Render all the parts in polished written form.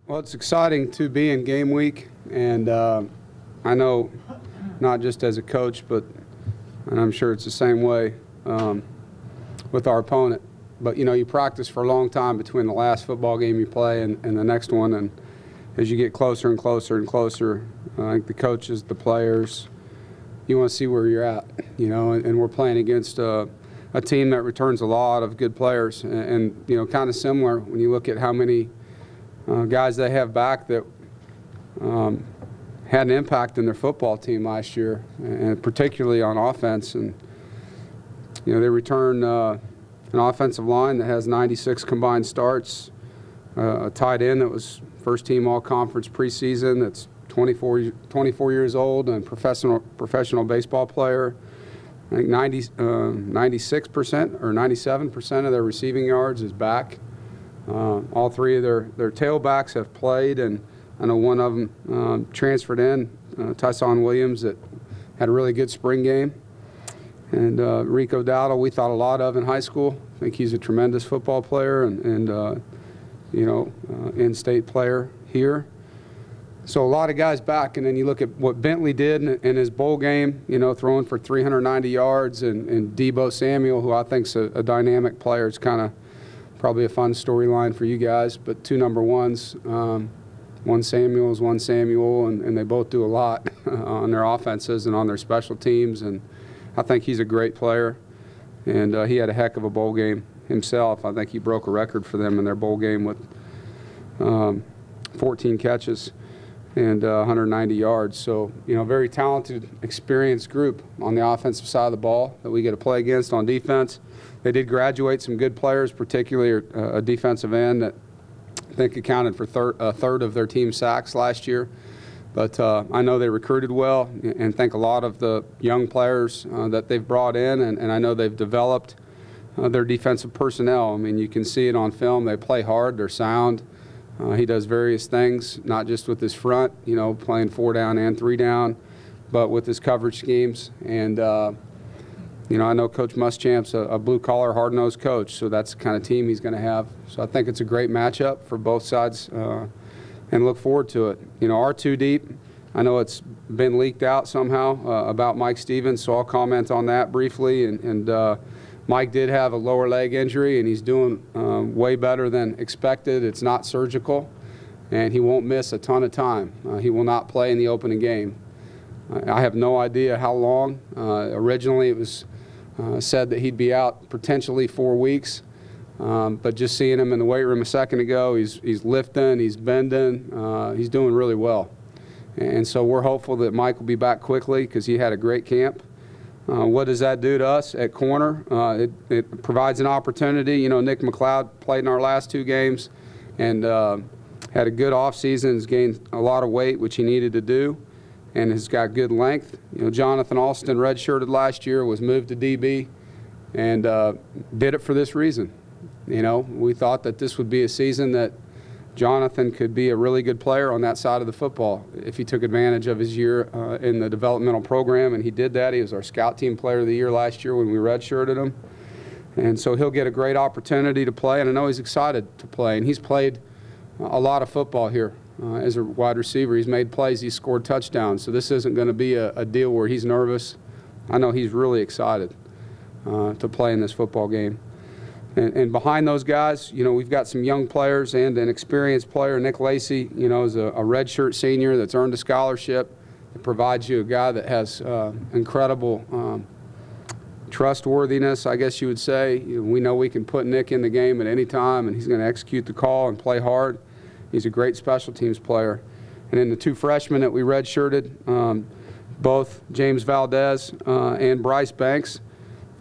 Well, it's exciting to be in game week, and I know not just as a coach, and I'm sure it's the same way with our opponent. But, you know, you practice for a long time between the last football game you play and the next one, and as you get closer and closer and closer, I think the coaches, the players, you want to see where you're at, you know, and we're playing against a team that returns a lot of good players, and you know, kind of similar when you look at how many guys they have back that had an impact in their football team last year, and particularly on offense. And you know, they return an offensive line that has 96 combined starts, a tight end that was first-team all-conference preseason that's 24 years old, and professional baseball player. I think 96% or 97% of their receiving yards is back. All three of their tailbacks have played, and I know one of them transferred in, Tyson Williams, that had a really good spring game. And Rico Dowdle, we thought a lot of in high school. I think he's a tremendous football player and you know, in-state player here. So a lot of guys back, and then you look at what Bentley did in his bowl game, you know, throwing for 390 yards, and Debo Samuel, who I think's a dynamic player. It's kind of probably a fun storyline for you guys, but two number ones, one Samuel, and they both do a lot on their offenses and on their special teams, and I think he's a great player, and he had a heck of a bowl game himself. I think he broke a record for them in their bowl game with 14 catches and 190 yards. So, you know, very talented, experienced group on the offensive side of the ball that we get to play against. On defense, they did graduate some good players, particularly a defensive end that I think accounted for a third of their team sacks last year. But I know they recruited well, and think a lot of the young players that they've brought in, and I know they've developed their defensive personnel. I mean, you can see it on film. They play hard. They're sound. He does various things, not just with his front, you know, playing 4 down and 3 down, but with his coverage schemes. And, you know, I know Coach Muschamp's a blue-collar, hard-nosed coach, so that's the kind of team he's going to have. So I think it's a great matchup for both sides, and look forward to it. You know, our two deep, I know it's been leaked out somehow about Mike Stevens, so I'll comment on that briefly. And Mike did have a lower leg injury, and he's doing way better than expected. It's not surgical, and he won't miss a ton of time. He will not play in the opening game. I have no idea how long. Originally, it was said that he'd be out potentially 4 weeks, but just seeing him in the weight room a second ago, he's lifting, he's bending, he's doing really well. And so we're hopeful that Mike will be back quickly because he had a great camp. What does that do to us at corner? It provides an opportunity. You know, Nick McLeod played in our last 2 games and had a good offseason, has gained a lot of weight, which he needed to do, and has got good length. You know, Jonathan Alston redshirted last year, was moved to DB, and did it for this reason. You know, we thought that this would be a season that Jonathan could be a really good player on that side of the football if he took advantage of his year in the developmental program, and he did that. He was our scout team player of the year last year when we redshirted him. And so he'll get a great opportunity to play, and I know he's excited to play. And he's played a lot of football here as a wide receiver. He's made plays. He's scored touchdowns. So this isn't going to be a deal where he's nervous. I know he's really excited to play in this football game. And behind those guys, you know, we've got some young players and an experienced player. Nick Lacey, you know, is a redshirt senior that's earned a scholarship. It provides you a guy that has incredible trustworthiness, I guess you would say. We know we can put Nick in the game at any time, and he's going to execute the call and play hard. He's a great special teams player. And then the 2 freshmen that we redshirted, both James Valdez and Bryce Banks,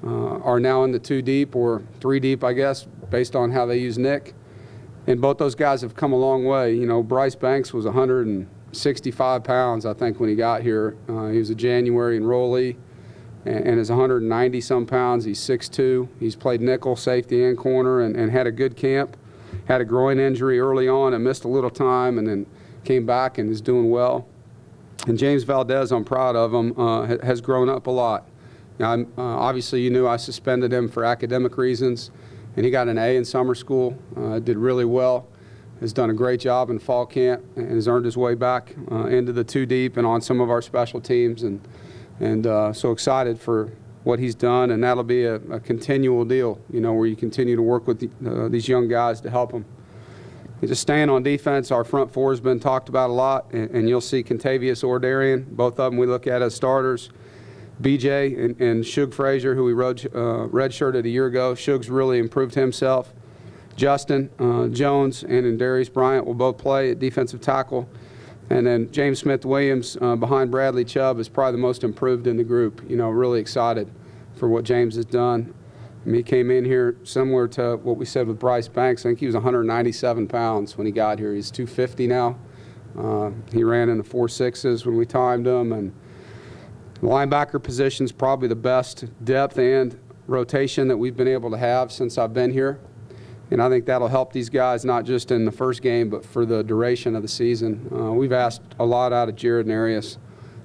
are now in the 2 deep or 3 deep, I guess, based on how they use Nick. And both those guys have come a long way. You know, Bryce Banks was 165 pounds, I think, when he got here. He was a January enrollee and is 190-some pounds. He's 6'2". He's played nickel, safety, and corner, and had a good camp. Had a groin injury early on and missed a little time, and then came back and is doing well. And James Valdez, I'm proud of him, has grown up a lot. Now, obviously, you knew I suspended him for academic reasons, and he got an A in summer school, did really well. has done a great job in fall camp and has earned his way back into the 2 deep and on some of our special teams, and so excited for what he's done, and that'll be a continual deal, you know, where you continue to work with these young guys to help them. Just staying on defense, our front four has been talked about a lot, and you'll see Contavious or Doeren, both of them we look at as starters. BJ and Shug Frazier, who we redshirted a year ago. Shug's really improved himself. Justin Jones and Darius Bryant will both play at defensive tackle. And then James Smith-Williams behind Bradley Chubb is probably the most improved in the group. You know, really excited for what James has done. I mean, he came in here similar to what we said with Bryce Banks. I think he was 197 pounds when he got here. He's 250 now. He ran in the 4.6s when we timed him. And the linebacker position is probably the best depth and rotation that we've been able to have since I've been here. And I think that'll help these guys not just in the first game, but for the duration of the season. We've asked a lot out of Jared and Arias.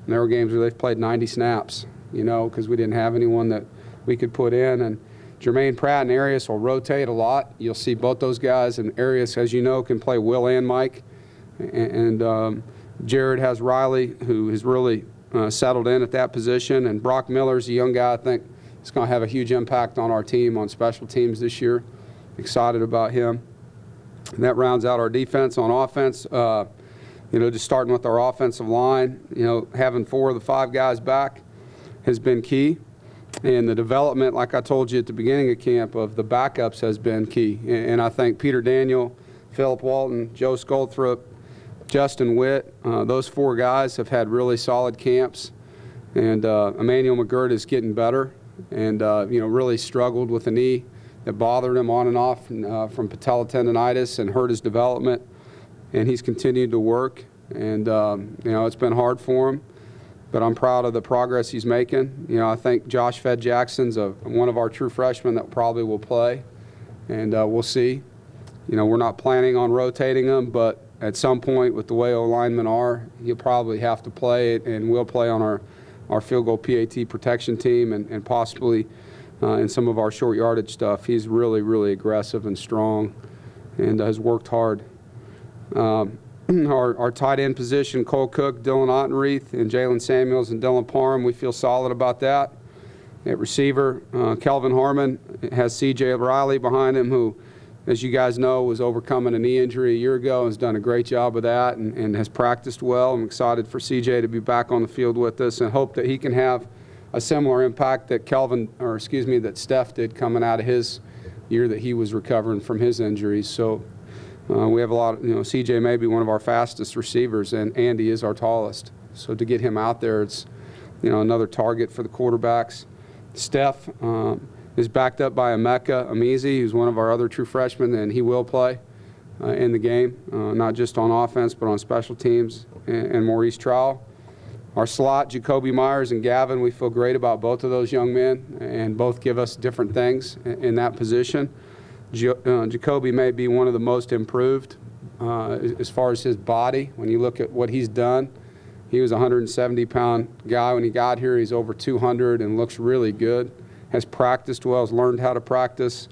And there were games where they've played 90 snaps, you know, because we didn't have anyone that we could put in. And Jermaine Pratt and Arias will rotate a lot. You'll see both those guys. And Arias, as you know, can play Will and Mike. And Jared has Riley, who has really settled in at that position. And Brock Miller's a young guy I think is going to have a huge impact on our team on special teams this year. Excited about him. And that rounds out our defense. On offense, you know, just starting with our offensive line, you know, having 4 of the 5 guys back has been key. And the development, like I told you at the beginning of camp, of the backups has been key. And I think Peter Daniel, Philip Walton, Joe Skolthrop, Justin Witt, those 4 guys have had really solid camps. And Emmanuel McGirt is getting better and, you know, really struggled with a knee that bothered him on and off from patella tendonitis and hurt his development. And he's continued to work. And, you know, it's been hard for him. But I'm proud of the progress he's making. You know, I think Josh Fed Jackson's one of our true freshmen that probably will play. And we'll see. You know, we're not planning on rotating him, but at some point with the way O-linemen are, he'll probably have to play it, and we'll play on our field goal PAT protection team and possibly in some of our short yardage stuff. He's really, really aggressive and strong and has worked hard. Our tight end position, Cole Cook, Dylan Ottenreith, and Jalen Samuels and Dylan Parham, we feel solid about that. At receiver, Kelvin Harmon has C.J. Riley behind him, who, as you guys know, was overcoming a knee injury a year ago and has done a great job with that and has practiced well. I'm excited for C.J. to be back on the field with us and hope that he can have a similar impact that that Steph did coming out of his year that he was recovering from his injuries. So we have a lot of, you know, CJ may be one of our fastest receivers, and Andy is our tallest. So to get him out there, it's, you know, another target for the quarterbacks. Steph is backed up by Emeka Amizi, who's one of our other true freshmen, and he will play in the game, not just on offense, but on special teams, and Maurice Trowell. Our slot, Jacoby Myers and Gavin, we feel great about both of those young men, and both give us different things in that position. Jacoby may be one of the most improved as far as his body. When you look at what he's done, he was a 170-pound guy when he got here. He's over 200 and looks really good. Has practiced well, has learned how to practice.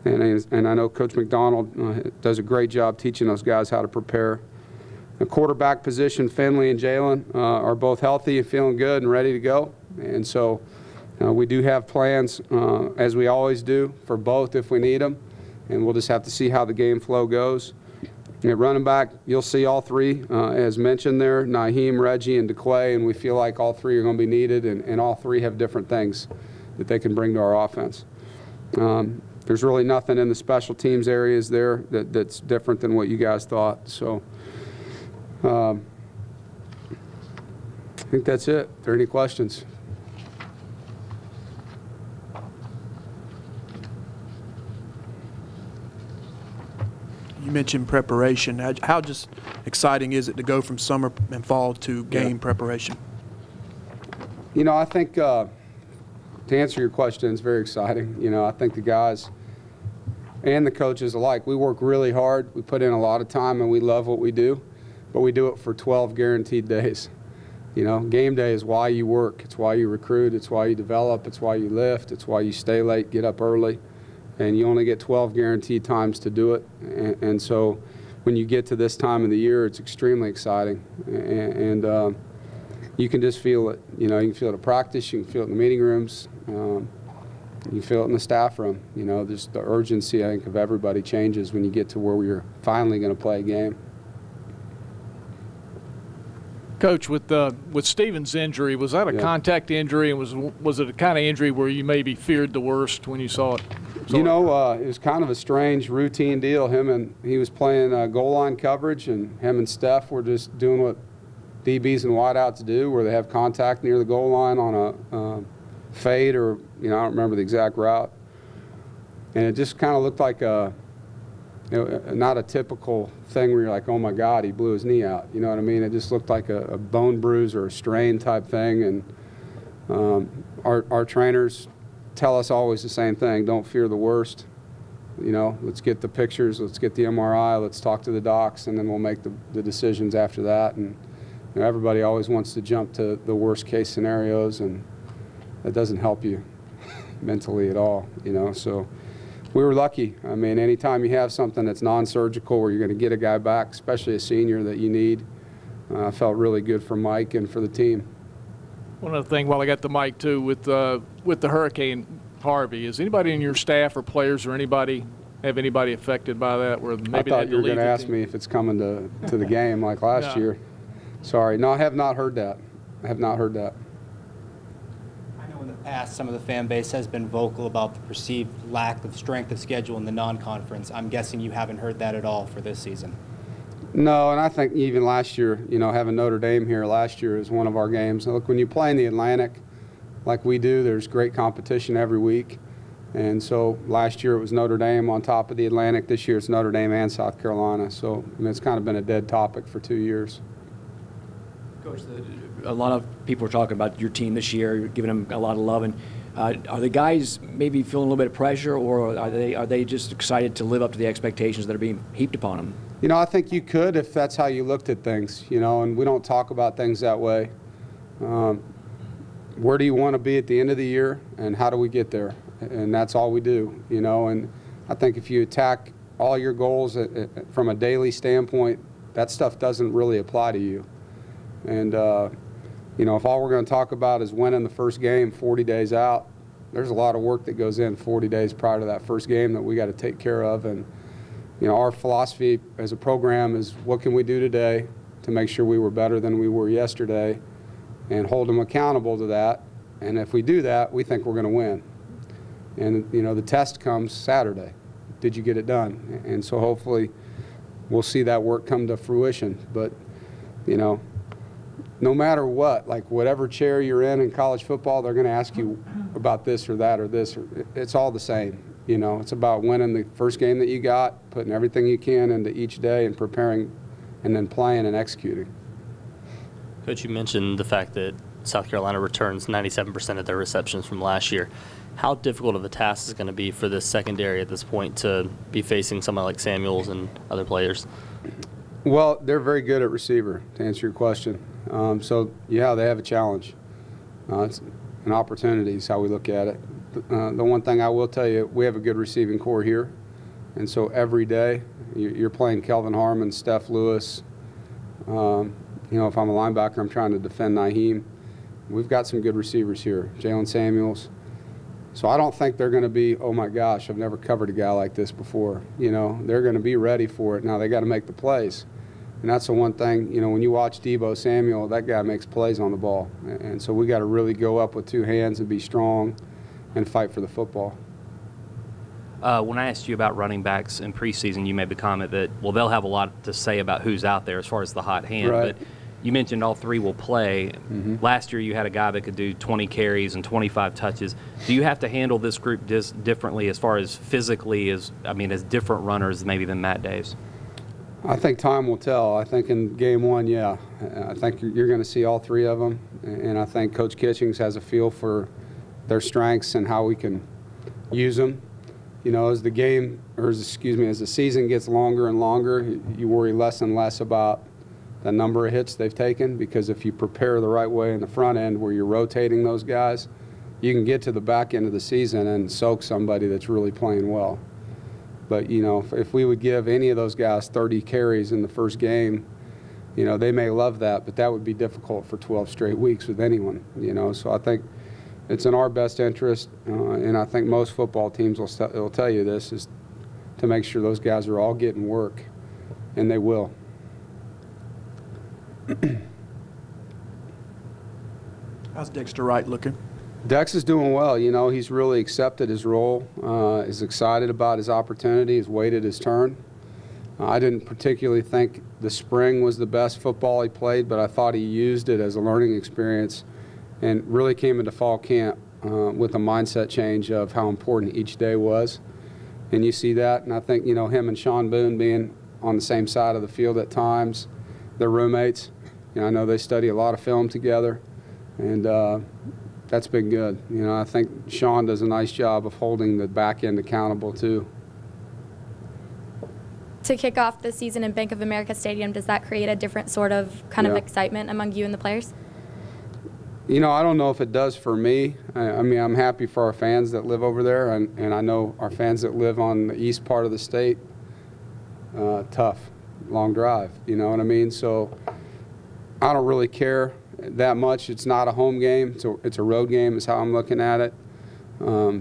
And I know Coach McDonald does a great job teaching those guys how to prepare. The quarterback position, Finley and Jalen are both healthy and feeling good and ready to go. And so we do have plans, as we always do, for both if we need them. And we'll just have to see how the game flow goes. At running back, you'll see all 3, as mentioned there, Naheem, Reggie, and DeQuay. And we feel like all 3 are going to be needed, and all 3 have different things that they can bring to our offense. There's really nothing in the special teams areas there that's different than what you guys thought. So I think that's it. Are there any questions? You mentioned preparation. How just exciting is it to go from summer and fall to game preparation? You know, I think to answer your question, it's very exciting. You know, I think the guys and the coaches alike, we work really hard. We put in a lot of time, and we love what we do, but we do it for 12 guaranteed days. You know, game day is why you work. It's why you recruit. It's why you develop. It's why you lift. It's why you stay late, get up early. And you only get 12 guaranteed times to do it. And so when you get to this time of the year, it's extremely exciting, and you can just feel it. You know, you can feel it at practice, you can feel it in the meeting rooms, you feel it in the staff room. You know, just the urgency, I think, of everybody changes when you get to where you're finally going to play a game. Coach, with Stephen's injury, was that a contact injury, and was it a kind of injury where you maybe feared the worst when you saw it? You know, it was kind of a strange routine deal. He was playing goal line coverage, and him and Steph were just doing what DBs and wideouts do, where they have contact near the goal line on a fade, or, you know, I don't remember the exact route. And it just kind of looked like not a typical thing where you're like, oh my God, he blew his knee out. You know what I mean? It just looked like a bone bruise or a strain type thing. And our trainers tell us always the same thing: don't fear the worst. You know, let's get the pictures, let's get the MRI, let's talk to the docs, and then we'll make the decisions after that. And you know, everybody always wants to jump to the worst case scenarios, and that doesn't help you mentally at all. You know, so we were lucky. I mean, anytime you have something that's non-surgical where you're going to get a guy back, especially a senior that you need, I felt really good for Mike and for the team. One other thing while I got the mic too, with the Hurricane Harvey, is anybody in your staff or players or anybody affected by that? Where maybe I thought you were going to ask me if it's coming to the game like last year. Sorry, no, I have not heard that. I have not heard that. I know in the past some of the fan base has been vocal about the perceived lack of strength of schedule in the non-conference. I'm guessing you haven't heard that at all for this season. No, and I think even last year, you know, having Notre Dame here last year is one of our games. Look, when you play in the Atlantic like we do, there's great competition every week. And so last year it was Notre Dame on top of the Atlantic. This year it's Notre Dame and South Carolina. So I mean, it's kind of been a dead topic for 2 years. Coach, a lot of people are talking about your team this year. You're giving them a lot of love. And are the guys maybe feeling a little bit of pressure, or are they just excited to live up to the expectations that are being heaped upon them? You know, I think you could if that's how you looked at things, you know, and we don't talk about things that way. Where do you want to be at the end of the year, and how do we get there? And that's all we do, you know. And I think if you attack all your goals from a daily standpoint, that stuff doesn't really apply to you. And, you know, if all we're going to talk about is winning the first game 40 days out, there's a lot of work that goes in 40 days prior to that first game that we got to take care of. And you know, our philosophy as a program is what can we do today to make sure we were better than we were yesterday, and hold them accountable to that. And if we do that, we think we're going to win. And, you know, the test comes Saturday. Did you get it done? And so hopefully we'll see that work come to fruition. But, you know, no matter what, like whatever chair you're in college football, they're going to ask you about this or that or this. It's all the same. You know, it's about winning the first game that you got, putting everything you can into each day and preparing, and then playing and executing. Coach, you mentioned the fact that South Carolina returns 97% of their receptions from last year. How difficult of a task is it going to be for this secondary at this point to be facing someone like Samuels and other players? Well, they're very good at receiver, to answer your question. So, yeah, they have a challenge. It's an opportunity is how we look at it. The one thing I will tell you, we have a good receiving core here. And so every day you're playing Kelvin Harmon, Steph Lewis. You know, if I'm a linebacker, I'm trying to defend Naheem. We've got some good receivers here, Jalen Samuels. So I don't think they're going to be, oh my gosh, I've never covered a guy like this before. You know, they're going to be ready for it. Now they got to make the plays. And that's the one thing, you know, when you watch Deebo Samuel, that guy makes plays on the ball. And so we got to really go up with two hands and be strong and fight for the football. When I asked you about running backs in preseason, you made the comment that, well, they'll have a lot to say about who's out there as far as the hot hand. Right. But you mentioned all three will play. Mm-hmm. Last year you had a guy that could do 20 carries and 25 touches. Do you have to handle this group differently as far as physically, as different runners maybe than Matt Davis? I think time will tell. I think in game one, yeah. I think you're going to see all three of them. And I think Coach Kitchings has a feel for their strengths and how we can use them. You know, as the season gets longer and longer, you worry less and less about the number of hits they've taken, because if you prepare the right way in the front end where you're rotating those guys, you can get to the back end of the season and soak somebody that's really playing well. But, you know, if we would give any of those guys 30 carries in the first game, you know, they may love that, but that would be difficult for 12 straight weeks with anyone, you know. So I think it's in our best interest, and I think most football teams will tell you this, is to make sure those guys are all getting work, and they will. How's Dexter Wright looking? Dex is doing well. You know, he's really accepted his role, is excited about his opportunity, has waited his turn. I didn't particularly think the spring was the best football he played, but I thought he used it as a learning experience and really came into fall camp with a mindset change of how important each day was. And you see that, and I think, you know, him and Sean Boone being on the same side of the field at times, they're roommates. You know, I know they study a lot of film together, and that's been good. You know, I think Sean does a nice job of holding the back end accountable too. To kick off the season in Bank of America Stadium, does that create a different sort of kind of excitement among you and the players? You know, I don't know if it does for me. I mean, I'm happy for our fans that live over there, and I know our fans that live on the east part of the state, tough, long drive, you know what I mean? So I don't really care that much. It's not a home game. It's a road game is how I'm looking at it.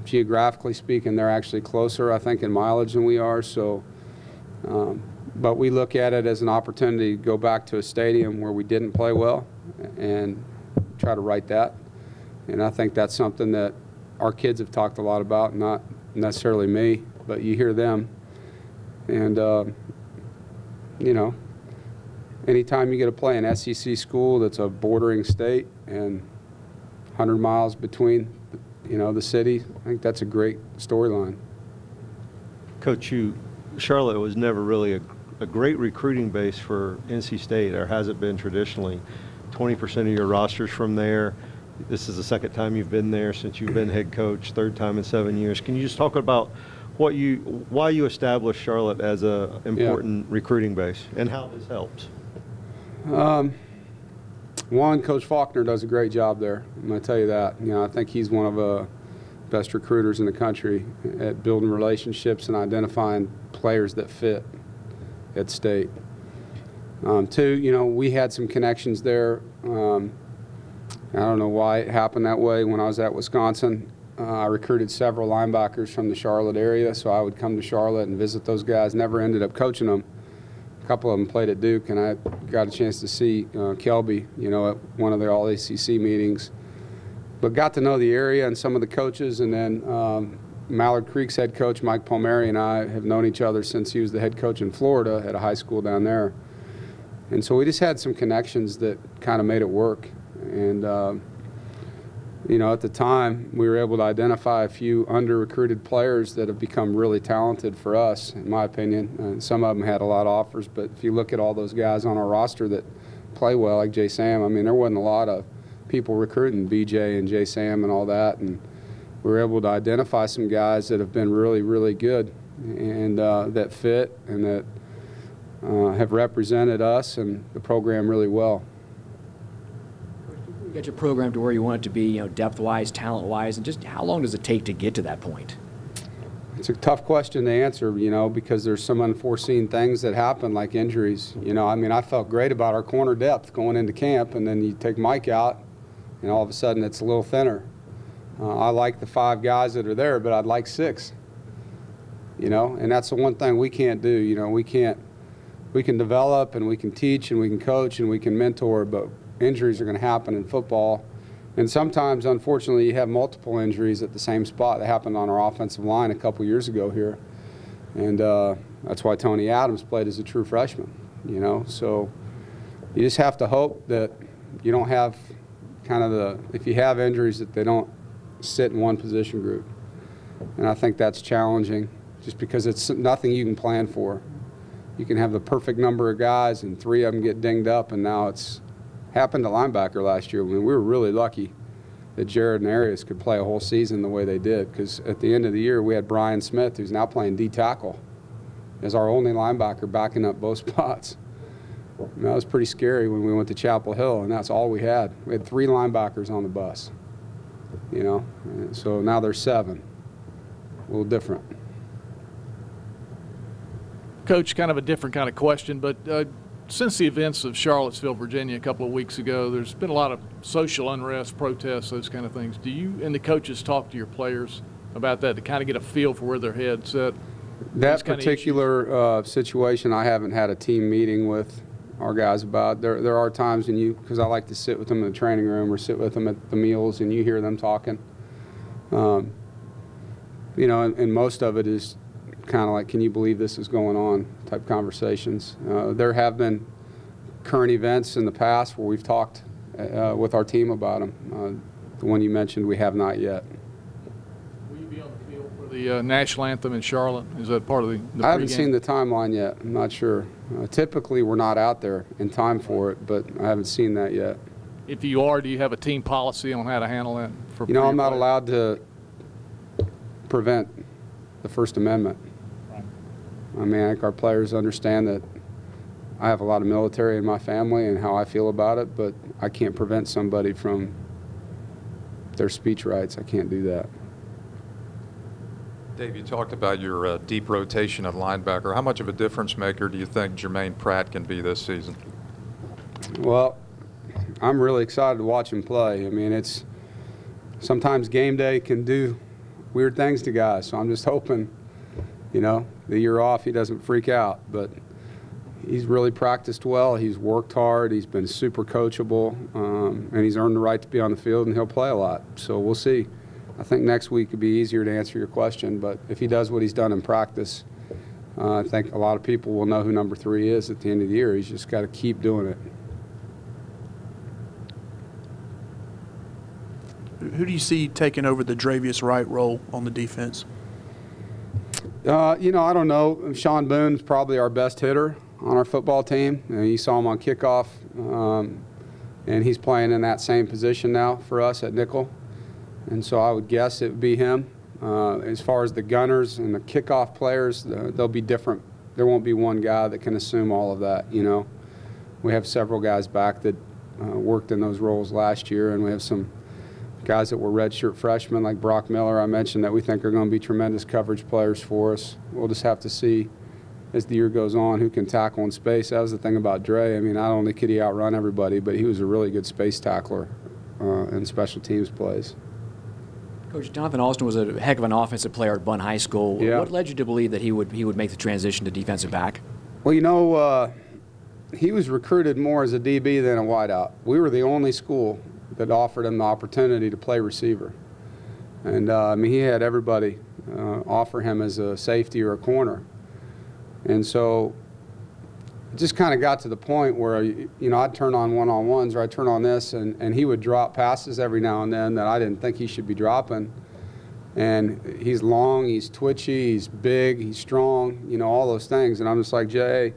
Geographically speaking, they're actually closer, I think, in mileage than we are. So, but we look at it as an opportunity to go back to a stadium where we didn't play well and try to right that. And I think that's something that our kids have talked a lot about, not necessarily me, but you hear them. And, you know, anytime you get to play an SEC school that's a bordering state and 100 miles between, you know, the city, I think that's a great storyline. Coach, Charlotte was never really a great recruiting base for NC State, or has it been traditionally? 20% of your roster's from there. This is the second time you've been there since you've been head coach, third time in 7 years. Can you just talk about why you established Charlotte as a important recruiting base and how this helps? One, Coach Faulkner does a great job there. I'm going to tell you that. You know, I think he's one of the best recruiters in the country at building relationships and identifying players that fit at State. Two, you know, we had some connections there. I don't know why it happened that way. When I was at Wisconsin, I recruited several linebackers from the Charlotte area, so I would come to Charlotte and visit those guys. Never ended up coaching them. A couple of them played at Duke, and I got a chance to see Kelby, you know, at one of the All-ACC meetings. But got to know the area and some of the coaches, and then Mallard Creek's head coach, Mike Palmieri, and I have known each other since he was the head coach in Florida at a high school down there. And so we just had some connections that kind of made it work. And, you know, at the time, we were able to identify a few under-recruited players that have become really talented for us, in my opinion. And some of them had a lot of offers, but if you look at all those guys on our roster that play well, like Jay Sam, I mean, there wasn't a lot of people recruiting BJ and Jay Sam and all that. And we were able to identify some guys that have been really, really good and that fit and that have represented us and the program really well. You got your program to where you want it to be, you know, depth-wise, talent-wise, and just how long does it take to get to that point? It's a tough question to answer, you know, because there's some unforeseen things that happen, like injuries. You know, I mean, I felt great about our corner depth going into camp, and then you take Mike out, and all of a sudden it's a little thinner. I like the 5 guys that are there, but I'd like 6. You know, and that's the one thing we can't do. You know, we can develop and we can teach and we can coach and we can mentor, but injuries are going to happen in football. And sometimes, unfortunately, you have multiple injuries at the same spot. That happened on our offensive line a couple years ago here. And that's why Tony Adams played as a true freshman, you know. So you just have to hope that you don't have kind of if you have injuries, that they don't sit in one position group. And I think that's challenging just because it's nothing you can plan for. You can have the perfect number of guys and 3 of them get dinged up, and now it's happened to linebacker last year. I mean, we were really lucky that Jared and Arias could play a whole season the way they did, because at the end of the year we had Brian Smith, who's now playing D tackle, as our only linebacker backing up both spots. And that was pretty scary when we went to Chapel Hill, and that's all we had. We had 3 linebackers on the bus, you know. And so now there's 7. A little different. Coach, kind of a different kind of question, but since the events of Charlottesville, Virginia, a couple of weeks ago, there's been a lot of social unrest, protests, those kind of things. Do you and the coaches talk to your players about that to kind of get a feel for where their head's at? That particular situation, I haven't had a team meeting with our guys about. There are times when because I like to sit with them in the training room or sit with them at the meals, and you hear them talking. You know, and most of it is kind of like, can you believe this is going on type conversations. There have been current events in the past where we've talked with our team about them. The one you mentioned, we have not yet. Will you be on the field for the national anthem in Charlotte? Is that part of the I haven't seen the timeline yet. I'm not sure. Typically, we're not out there in time for it, but I haven't seen that yet. If you are, do you have a team policy on how to handle that? You know, I'm not allowed to prevent the First Amendment. Right. I mean, I think our players understand that I have a lot of military in my family and how I feel about it, but I can't prevent somebody from their speech rights. I can't do that. Dave, you talked about your deep rotation of linebacker. How much of a difference maker do you think Jermaine Pratt can be this season? Well, I'm really excited to watch him play. I mean, it's sometimes game day can do weird things to guys, so I'm just hoping, you know, the year off he doesn't freak out. But he's really practiced well. He's worked hard. He's been super coachable, and he's earned the right to be on the field, and he'll play a lot. So we'll see. I think next week would be easier to answer your question, but if he does what he's done in practice, I think a lot of people will know who number 3 is at the end of the year. He's just got to keep doing it. Who do you see taking over the Dravius Wright role on the defense? You know, I don't know. Sean Boone's probably our best hitter on our football team. You saw him on kickoff, and he's playing in that same position now for us at nickel. And so I would guess it would be him. As far as the gunners and the kickoff players, they'll be different. There won't be one guy that can assume all of that, you know. We have several guys back that worked in those roles last year, and we have some guys that were redshirt freshmen like Brock Miller, I mentioned, that we think are going to be tremendous coverage players for us. We'll just have to see as the year goes on who can tackle in space. That was the thing about Dre. I mean, not only could he outrun everybody, but he was a really good space tackler in special teams plays. Coach, Jonathan Alston was a heck of an offensive player at Bunn High School. Yeah. What led you to believe that he would make the transition to defensive back? Well, you know, he was recruited more as a DB than a wideout. We were the only school that offered him the opportunity to play receiver. And, I mean, he had everybody offer him as a safety or a corner. And so it just kind of got to the point where, you know, I'd turn on one-on-ones or I'd turn on this, and he would drop passes every now and then that I didn't think he should be dropping. And he's long, he's twitchy, he's big, he's strong, you know, all those things. And I'm just like, Jay,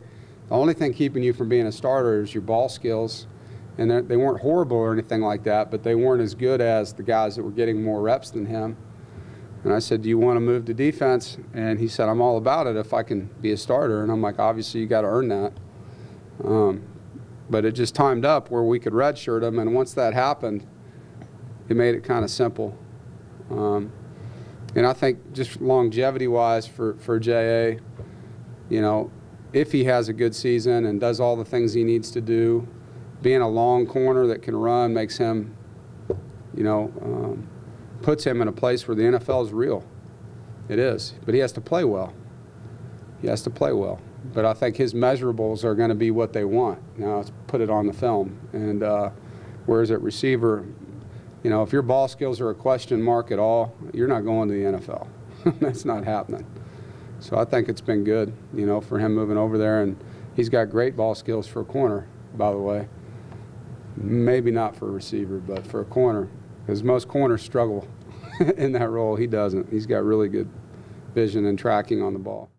the only thing keeping you from being a starter is your ball skills. And they weren't horrible or anything like that, but they weren't as good as the guys that were getting more reps than him. And I said, do you want to move to defense? And he said, I'm all about it if I can be a starter. And I'm like, obviously you got to earn that. But it just timed up where we could redshirt him, and once that happened, it made it kind of simple. And I think just longevity-wise for J.A., you know, if he has a good season and does all the things he needs to do, being a long corner that can run makes him, you know, puts him in a place where the NFL is real. It is. But he has to play well. He has to play well. But I think his measurables are going to be what they want. Now, let's put it on the film. And whereas at receiver, you know, if your ball skills are a question mark at all, you're not going to the NFL. That's not happening. So I think it's been good, you know, for him moving over there. And he's got great ball skills for a corner, by the way. Maybe not for a receiver, but for a corner. Because most corners struggle in that role. He doesn't. He's got really good vision and tracking on the ball.